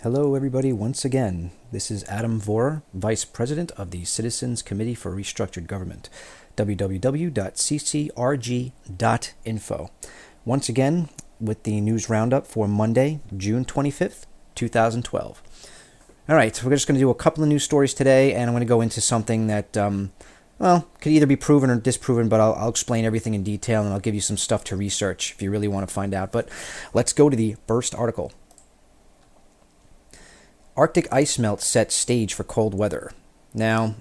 Hello, everybody, once again. This is Adam Vorer, Vice President of the Citizens Committee for Restructured Government, www.ccrg.info. Once again, with the news roundup for Monday, June 25th, 2012. All right, we're just going to do a couple of news stories today, and I'm going to go into something that, could either be proven or disproven, but I'll explain everything in detail, and I'll give you some stuff to research if you really want to find out. But let's go to the first article. Arctic ice melt sets stage for cold weather. Now,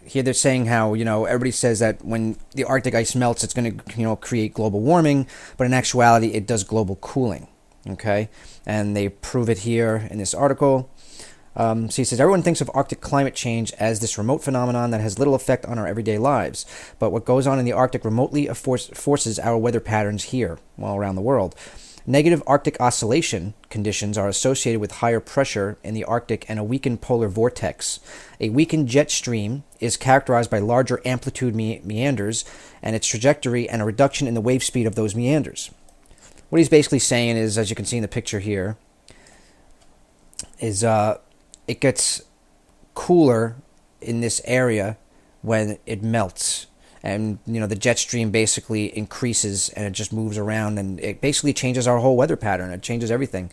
here they're saying how, everybody says that when the Arctic ice melts, it's going to, create global warming, but in actuality, it does global cooling, okay? And they prove it here in this article. So he says, everyone thinks of Arctic climate change as this remote phenomenon that has little effect on our everyday lives. But what goes on in the Arctic remotely forces our weather patterns here, around the world. Negative Arctic oscillation conditions are associated with higher pressure in the Arctic and a weakened polar vortex. A weakened jet stream is characterized by larger amplitude meanders and its trajectory and a reduction in the wave speed of those meanders. What he's basically saying is, as you can see in the picture here, is it gets cooler in this area when it melts. And, the jet stream basically increases and it just moves around and it basically changes our whole weather pattern. It changes everything.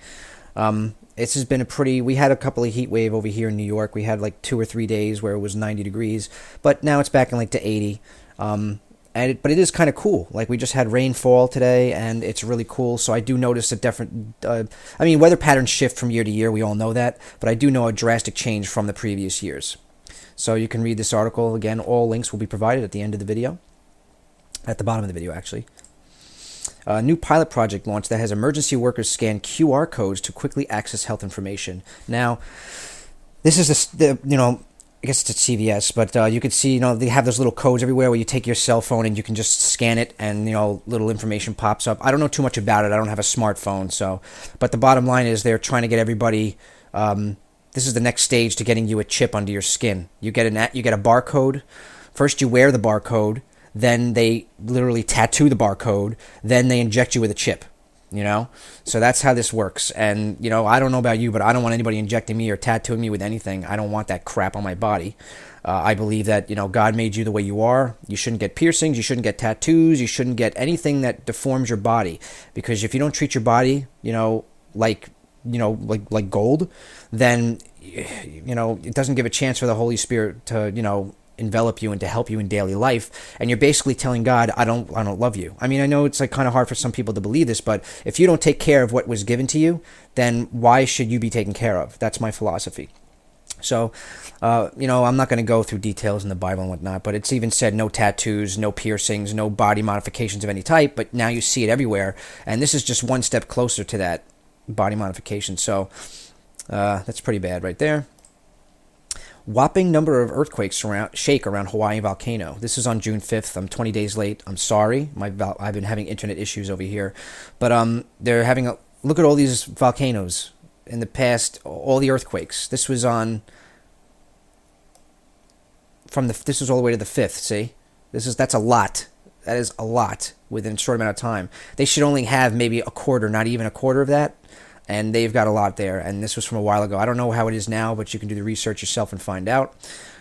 This has been we had a couple of heat wave over here in New York. We had like 2 or 3 days where it was 90 degrees, but now it's back in to 80. But it is kind of cool. Like we just had rainfall today and it's really cool. So I do notice a different, weather patterns shift from year to year. We all know that, but I do know a drastic change from the previous years. So you can read this article. Again, all links will be provided at the end of the video. At the bottom of the video, actually. A new pilot project launched that has emergency workers scan QR codes to quickly access health information. Now, this is I guess it's at CVS, but you can see, they have those little codes everywhere where you take your cell phone and you can just scan it and, little information pops up. I don't know too much about it. I don't have a smartphone, but the bottom line is they're trying to get everybody, this is the next stage to getting you a chip under your skin. You get a barcode. First you wear the barcode, then they literally tattoo the barcode, then they inject you with a chip, So that's how this works. And, I don't know about you, but I don't want anybody injecting me or tattooing me with anything. I don't want that crap on my body. I believe that, God made you the way you are. You shouldn't get piercings. You shouldn't get tattoos. You shouldn't get anything that deforms your body. Because if you don't treat your body, like gold, then, it doesn't give a chance for the Holy Spirit to, envelop you and to help you in daily life. And you're basically telling God, I don't love you. I know it's kind of hard for some people to believe this, but if you don't take care of what was given to you, then why should you be taken care of? That's my philosophy. So, I'm not going to go through details in the Bible and whatnot, but it's even said no tattoos, no piercings, no body modifications of any type, but now you see it everywhere. And this is just one step closer to that body modification. So that's pretty bad right there. Whopping number of earthquakes shake around Hawaii volcano. This is on June 5th. I'm 20 days late. I'm sorry. I've been having internet issues over here. But they're having look at all these volcanoes in the past, all the earthquakes. This was on this was all the way to the 5th, see? That's a lot. That is a lot within a short amount of time. They should only have maybe a quarter, not even a quarter of that. And they've got a lot there. And this was from a while ago. I don't know how it is now, but you can do the research yourself and find out.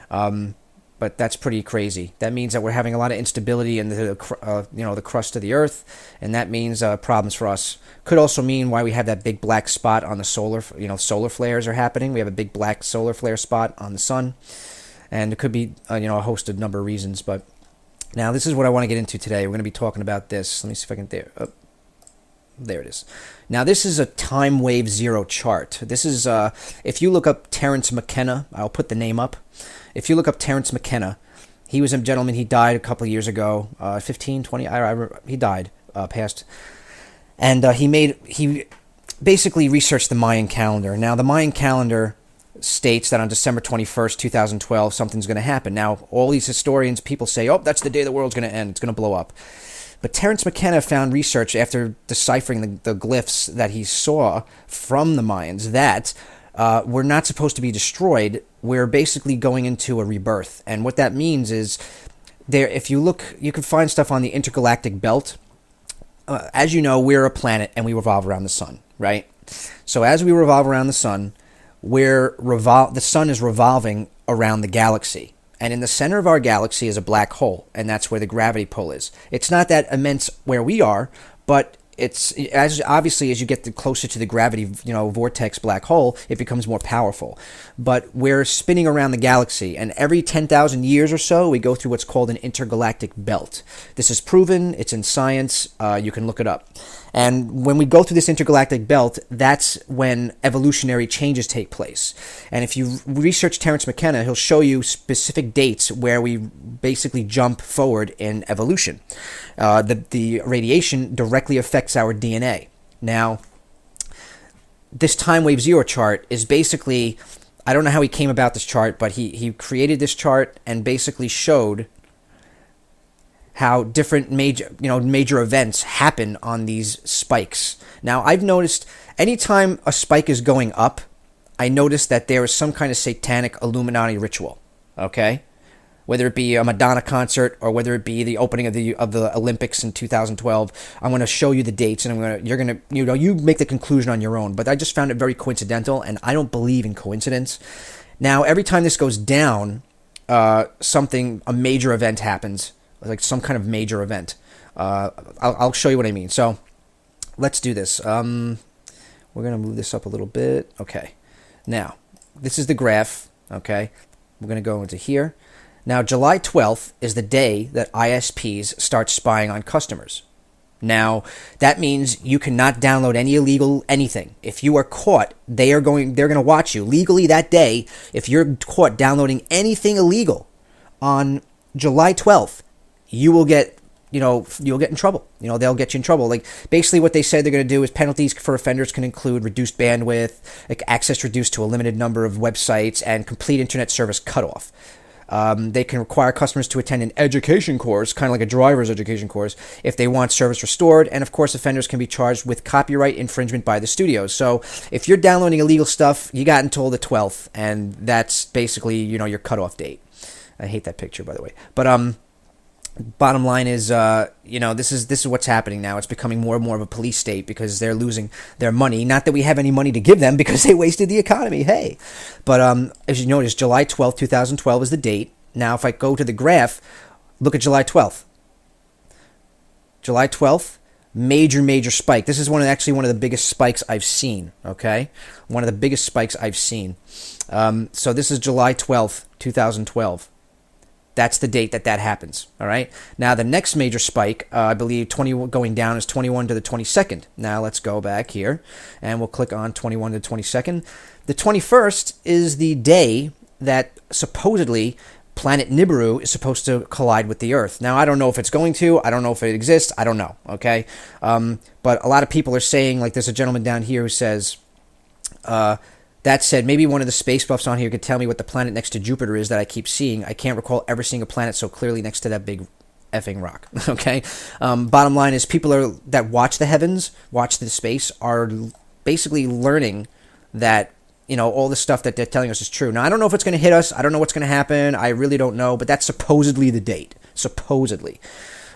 But that's pretty crazy. That means that we're having a lot of instability in the crust of the Earth, and that means problems for us. Could also mean why we have that big black spot on the solar flares are happening. We have a big black solar flare spot on the sun, and it could be a host of number of reasons. But now this is what I want to get into today. We're going to be talking about this. Let me see if I can there it is. Now, this is a Timewave Zero chart. This is, if you look up Terence McKenna, I'll put the name up. If you look up Terence McKenna, he was a gentleman, he died a couple of years ago, 15, 20, he died, passed. And he basically researched the Mayan calendar. Now, the Mayan calendar states that on December 21st, 2012, something's going to happen. Now, all these historians, people say, oh, that's the day the world's going to end. It's going to blow up. But Terence McKenna found research after deciphering the glyphs that he saw from the Mayans that we're not supposed to be destroyed. We're basically going into a rebirth. And what that means is, if you look, you can find stuff on the intergalactic belt. As you know, we're a planet and we revolve around the sun, right? So as we revolve around the sun, the sun is revolving around the galaxy. And in the center of our galaxy is a black hole, and that's where the gravity pull is. It's not that immense where we are, but it's obviously as you get closer to the gravity, vortex black hole, it becomes more powerful. But we're spinning around the galaxy, and every 10,000 years or so, we go through what's called an intergalactic belt. This is proven. It's in science. You can look it up. And when we go through this intergalactic belt, that's when evolutionary changes take place. And if you research Terence McKenna, he'll show you specific dates where we basically jump forward in evolution. The radiation directly affects our DNA. Now, this Timewave Zero chart is basically, I don't know how he came about this chart, but he created this chart and basically showed how different major events happen on these spikes. Now, I've noticed anytime a spike is going up, I notice that there is some kind of satanic Illuminati ritual. Okay, whether it be a Madonna concert or whether it be the opening of the Olympics in 2012, I'm going to show you the dates, and you make the conclusion on your own. But I just found it very coincidental, and I don't believe in coincidence. Now, every time this goes down, a major event happens. Like some kind of major event. I'll show you what I mean. So let's do this. We're going to move this up a little bit. Okay. Now, this is the graph. Okay. We're going to go into here. Now, July 12th is the day that ISPs start spying on customers. Now, that means you cannot download any illegal anything. If you are caught, they're going to watch you legally that day. If you're caught downloading anything illegal on July 12th, you will get in trouble. They'll get you in trouble. Like, basically what they said they're going to do is penalties for offenders can include reduced bandwidth, like access reduced to a limited number of websites, and complete internet service cutoff. They can require customers to attend an education course, kind of like a driver's education course, if they want service restored. And of course, offenders can be charged with copyright infringement by the studios. So if you're downloading illegal stuff, you got until the 12th, and that's basically, your cutoff date. I hate that picture, by the way. But bottom line is, this is what's happening now. It's becoming more and more of a police state because they're losing their money. Not that we have any money to give them because they wasted the economy. Hey, but as you notice, July 12th, 2012 is the date. Now, if I go to the graph, look at July 12th. July 12th, major spike. This is one of the biggest spikes I've seen. Okay, one of the biggest spikes I've seen. So this is July 12th, 2012. That's the date that happens, all right? Now, the next major spike, I believe going down is 21 to the 22nd. Now, let's go back here, and we'll click on 21 to the 22nd. The 21st is the day that supposedly planet NIBIRU is supposed to collide with the Earth. Now, I don't know if it's going to. I don't know if it exists. I don't know, okay? But a lot of people are saying, like there's a gentleman down here who says, that said, maybe one of the space buffs on here could tell me what the planet next to Jupiter is that I keep seeing. I can't recall ever seeing a planet so clearly next to that big effing rock. Okay? Bottom line is people that watch the heavens, watch the space, are basically learning that, all the stuff that they're telling us is true. Now, I don't know if it's going to hit us. I don't know what's going to happen. I really don't know. But that's supposedly the date. Supposedly.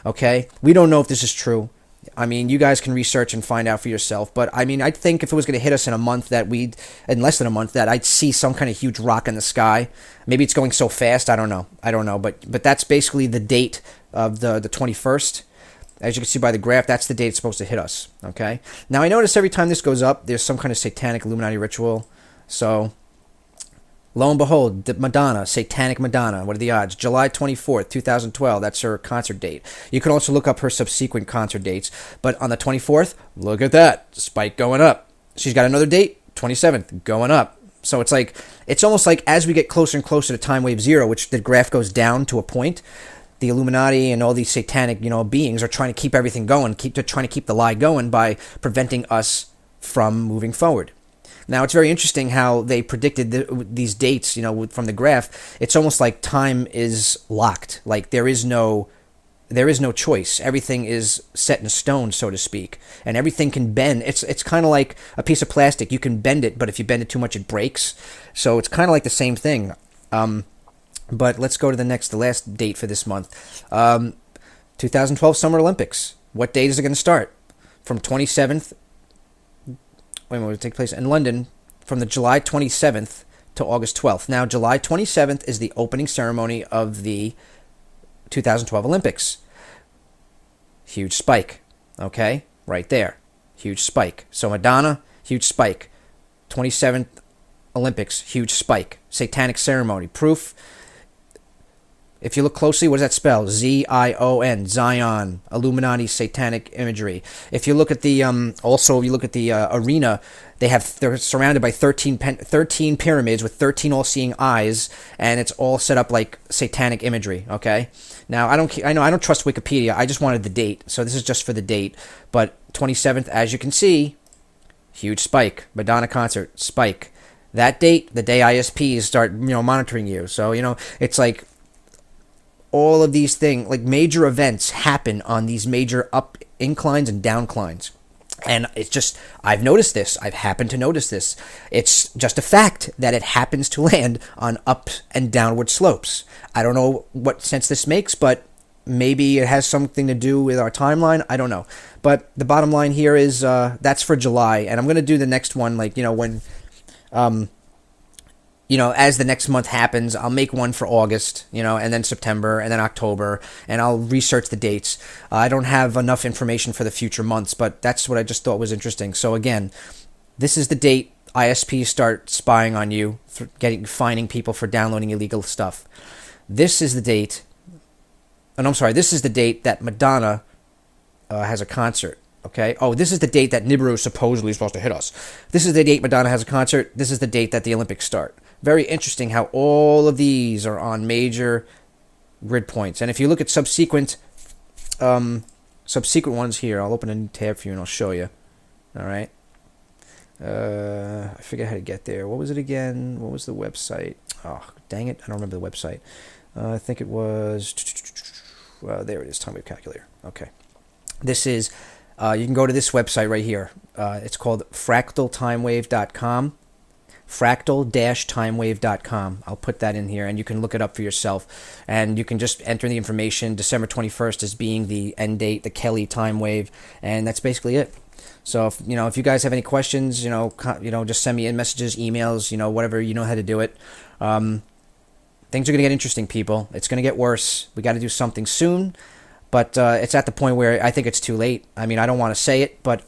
Okay? We don't know if this is true. I mean, you guys can research and find out for yourself. But, I mean, I think if it was going to hit us in less than a month, that I'd see some kind of huge rock in the sky. Maybe it's going so fast, I don't know. But that's basically the date of the 21st. As you can see by the graph, that's the date it's supposed to hit us. Okay? Now, I notice every time this goes up, there's some kind of satanic Illuminati ritual. So, lo and behold, the Madonna, Satanic Madonna. What are the odds? July 24th, 2012. That's her concert date. You can also look up her subsequent concert dates. But on the 24th, look at that. Spike going up. She's got another date, 27th, going up. So it's almost like as we get closer and closer to Timewave Zero, which the graph goes down to a point, the Illuminati and all these satanic, beings are trying to keep everything going, trying to keep the lie going by preventing us from moving forward. Now, it's very interesting how they predicted these dates, from the graph. It's almost like time is locked. Like there is no choice. Everything is set in stone, so to speak. And everything can bend. It's kind of like a piece of plastic. You can bend it, but if you bend it too much, it breaks. So it's kind of like the same thing. But let's go to the last date for this month. 2012 Summer Olympics. What date is it going to start? From 27th... Wait a moment, it will take place in London, from the July 27th to August 12th. Now, July 27th is the opening ceremony of the 2012 Olympics. Huge spike, okay? Right there. Huge spike. So Madonna, huge spike. 27th Olympics, huge spike. Satanic ceremony. Proof. If you look closely, what does that spell? Z-I-O-N, Zion, Illuminati, satanic imagery. If you look at the, also, you look at the arena, they're surrounded by 13 pyramids with 13 all-seeing eyes, and it's all set up like satanic imagery, okay? Now, I don't trust Wikipedia. I just wanted the date, so this is just for the date. But 27th, as you can see, huge spike. Madonna concert, spike. That date, the day ISPs start, monitoring you. So, it's like all of these things, like major events happen on these major up inclines and downclines. And it's just, I've noticed this. I've happened to notice this. It's just a fact that it happens to land on up and downward slopes. I don't know what sense this makes, but maybe it has something to do with our timeline. I don't know. But the bottom line here is that's for July. And I'm going to do the next one, like, when... as the next month happens, I'll make one for August, and then September, and then October, and I'll research the dates. I don't have enough information for the future months, but that's what I just thought was interesting. So again, this is the date ISPs start spying on you, fining people for downloading illegal stuff. This is the date, this is the date that Madonna has a concert. Okay. Oh, this is the date that NIBIRU supposedly is supposed to hit us. This is the date Madonna has a concert. This is the date that the Olympics start. Very interesting how all of these are on major grid points. And if you look at subsequent ones here, I'll open a new tab for you and I'll show you. All right. I forget how to get there. What was it again? What was the website? Oh, dang it. I don't remember the website. I think it was... there it is, Timewave calculator. Okay. This is... you can go to this website right here. It's called fractaltimewave.com. Fractal-timewave.com. I'll put that in here, and you can look it up for yourself. And you can just enter the information. December 21st as being the end date, the Kelly time wave, and that's basically it. So if you guys have any questions, just send me in messages, emails, whatever, you know how to do it. Things are gonna get interesting, people. It's gonna get worse. We got to do something soon. But it's at the point where I think it's too late. I mean, I don't want to say it, but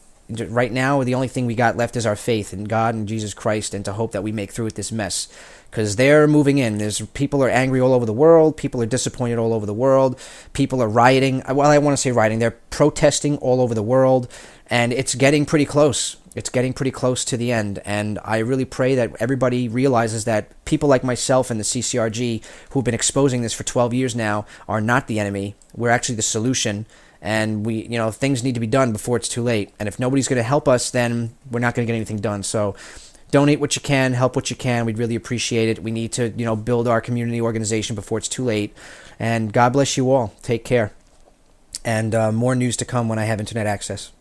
right now, the only thing we got left is our faith in God and Jesus Christ, and to hope that we make through with this mess. Because they're moving in. People are angry all over the world. People are disappointed all over the world. People are rioting. Well, I want to say rioting. They're protesting all over the world. And it's getting pretty close. It's getting pretty close to the end. And I really pray that everybody realizes that people like myself and the CCRG, who've been exposing this for 12 years now, are not the enemy. We're actually the solution. And things need to be done before it's too late. And if nobody's going to help us, then we're not going to get anything done. So donate what you can, help what you can. We'd really appreciate it. We need to, build our community organization before it's too late. And God bless you all. Take care. And more news to come when I have internet access.